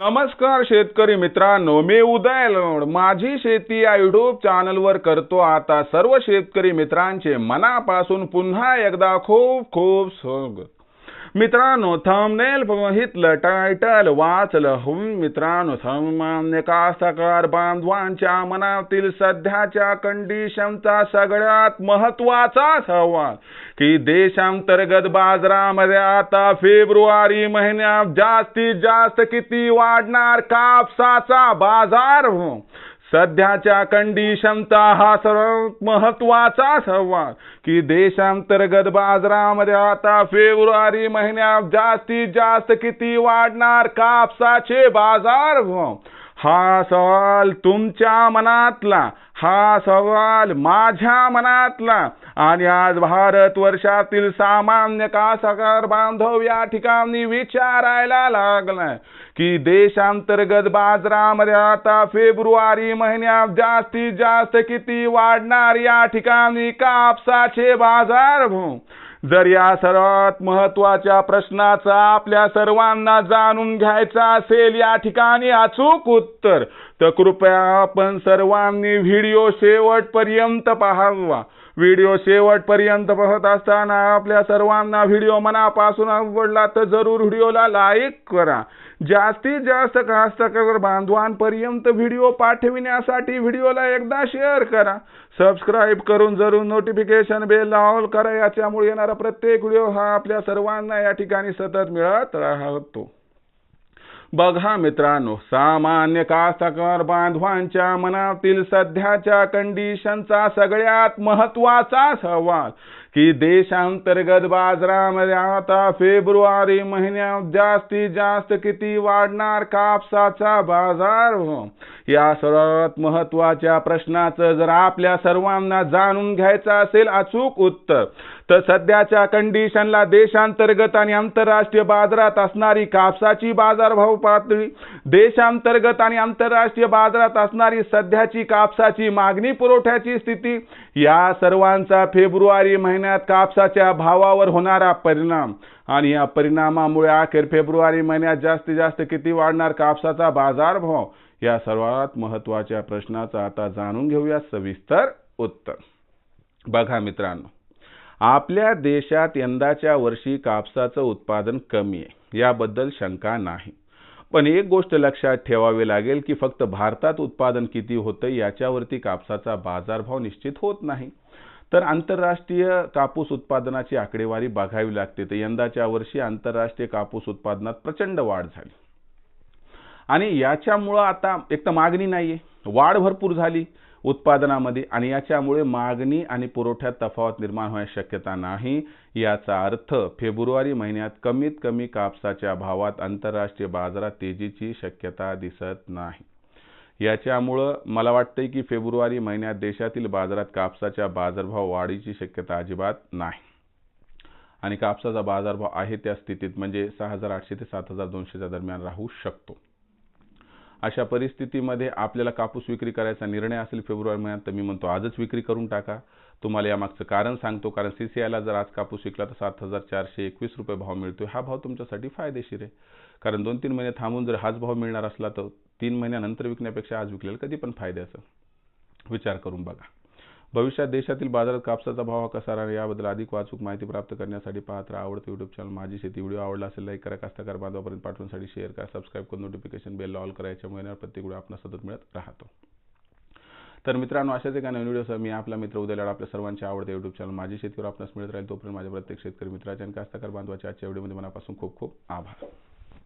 नमस्कार शेतकरी मित्रांनो, मी उदय लोड माझी शेती या युट्यूब चॅनलवर करतो आता सर्व शेतकरी मित्रांचे मनापासून पुन्हा एकदा खूप खूप स्वागत। मित्रांनो, थंबनेल बघितलं, टायटल वाचलं, मित्रांनो, सामान्य कास्तकार बांधवांच्या मनातील सध्याच्या कंडिशनचा सगळ्यात महत्त्वाचा सवाल की देशांतर्गत बाजारामध्ये आता फेब्रुवारी महिन्यात जास्तीत जास्त किती वाढणार कापसाचा बाजार। सध्याच्या कंडिशनचा हा सर्वात महत्त्वाचा सवाल की देशांतर्गत बाजारामध्ये आता फेब्रुवारी महिन्यात जास्तीत जास्त किती वाढणार कापसाचे बाजार। हा सवाल तुमच्या मनातला, हा सवाल माझ्या मनातला आणि आज भारत वर्षातील सामान्य कास्तकार बांधव या ठिकाणी विचारायला लागलाय की देशांतर्गत बाजारामध्ये आता फेब्रुवारी महिन्यात जास्तीत जास्त किती वाढणार या ठिकाणी कापसाचे बाजार। जर या सर्वात महत्त्वाच्या प्रश्नाचा आपल्या सर्वांना जाणून घ्यायचा असेल या ठिकाणी अचूक उत्तर, तर कृपया आपण सर्वांनी व्हिडिओ शेवटपर्यंत पाहावा। व्हिडिओ शेवटपर्यंत पाहत असताना आपल्या सर्वांना व्हिडिओ मनापासून आवडला तर जरूर व्हिडिओला लाईक करा। जास्तीत जास्त कास्तकार बांधवांपर्यंत व्हिडिओ पाठविण्यासाठी व्हिडिओला एकदा शेअर करा। सबस्क्राईब करून जरूर नोटिफिकेशन बेल ऑल करा, याच्यामुळे येणारा प्रत्येक व्हिडिओ हा आपल्या सर्वांना या ठिकाणी सतत मिळत राहतो। बघा मित्रांनो, सामान्य कास्तकार बांधवांच्या मनातील सध्याच्या कंडिशनचा सगळ्यात महत्त्वाचा सवाल की देशांतर्गत बाजारामध्ये आता फेब्रुवारी महिन्यात जास्तीत जास्त किती वाढणार कापसाचा बाजार। या सर्वात महत्त्वाच्या प्रश्नाचं जर आपल्या सर्वांना जाणून घ्यायचं असेल अचूक उत्तर, तर सध्याच्या कंडिशनला देशांतर्गत आणि आंतरराष्ट्रीय बाजारात असणारी कापसाची बाजारभाव पातळी, देशांतर्गत आणि आंतरराष्ट्रीय बाजारात असणारी सध्याची कापसाची मागणी पुरवठ्याची स्थिती, या सर्वांचा फेब्रुवारी महिन्यात कापसाच्या भावावर होणारा परिणाम आणि या परिणामामुळे अखेर फेब्रुवारी महिन्यात जास्तीत जास्त किती वाढणार कापसाचा बाजारभाव, या सर्वात महत्त्वाच्या प्रश्नाचं आता जाणून घेऊया सविस्तर उत्तर। बघा मित्रांनो, आपल्या देशात यंदाच्या वर्षी कापसाचं उत्पादन कमी आहे, याबद्दल शंका नाही। पण एक गोष्ट लक्षात ठेवावी लागेल की फक्त भारतात उत्पादन किती होतं याच्यावरती कापसाचा बाजारभाव निश्चित होत नाही, तर आंतरराष्ट्रीय कापूस उत्पादनाची आकडेवारी बघावी लागते। तर यंदाच्या वर्षी आंतरराष्ट्रीय कापूस उत्पादनात प्रचंड वाढ झाली आणि याच्यामुळे आता एक तर मागणी नाहीये, वाढ भरपूर झाली उत्पादनामध्ये आणि याच्यामुळे मागणी आणि पुरवठ्यात तफावत निर्माण होण्याची शक्यता नाही। याचा अर्थ फेब्रुवारी महिन्यात कमीत कमी कापसाच्या भावात आंतरराष्ट्रीय बाजारात तेजीची शक्यता दिसत नाही। याच्यामुळे मला वाटते की फेब्रुवारी महिन्यात देशातील बाजारात कापसाच्या बाजारभाव वाढीची शक्यता अजिबात नाही आणि कापसाचा बाजारभाव आहे त्या स्थितीत म्हणजे 6800 ते 7200 च्या दरम्यान राहू शकतो। अशा परिस्थितीमध्ये आपल्याला कापूस विक्री करायचा निर्णय असेल फेब्रुवारी महिन्यात, तर मी म्हणतो आजच विक्री करून टाका। तुम्हाला यामागचं कारण सांगतो, कारण CCIला जर आज कापूस विकला तर 7421 रुपये भाव मिळतोय। हा भाव तुमच्यासाठी फायदेशीर आहे, कारण 2-3 महिने थांबून जर हाच भाव मिळणार असला तर 3 महिन्यानंतर विकण्यापेक्षा आज विकलेलं कधी पण फायद्याचं। विचार करून बघा। भविष्यात देशातील बाजारात कापसाचा भाव कसा राहणार याबद्दल अधिक वाचूक माहिती प्राप्त करण्यासाठी पाहत राहा आवडते यूट्यूब चॅनल माझी शेती। व्हिडिओ आवडला असेल लाईक करा, कास्तकार बांधवांपर्यंत पाठवण्यासाठी शेअर करा, सबस्क्राईब करून नोटिफिकेशन बेल ऑल करा, याच्यामुळे प्रत्येक व्हिडिओ आपल्याला सतत मिळत राहतो। तर मित्रांनो, अशाच एका नवीन व्हिडिओसह मी आपला मित्र उदय लाड आपल्या सर्वांचे आवडते यूट्यूब चॅनल माझी शेतीवर आपल्यास मिळत राहील। तोपर्यंत माझ्या प्रत्येक शेतकरी मित्राच्या आणि कास्तकार बांधवाच्या आजच्या व्हिडिओमध्ये मनापासून खूप खूप आभार।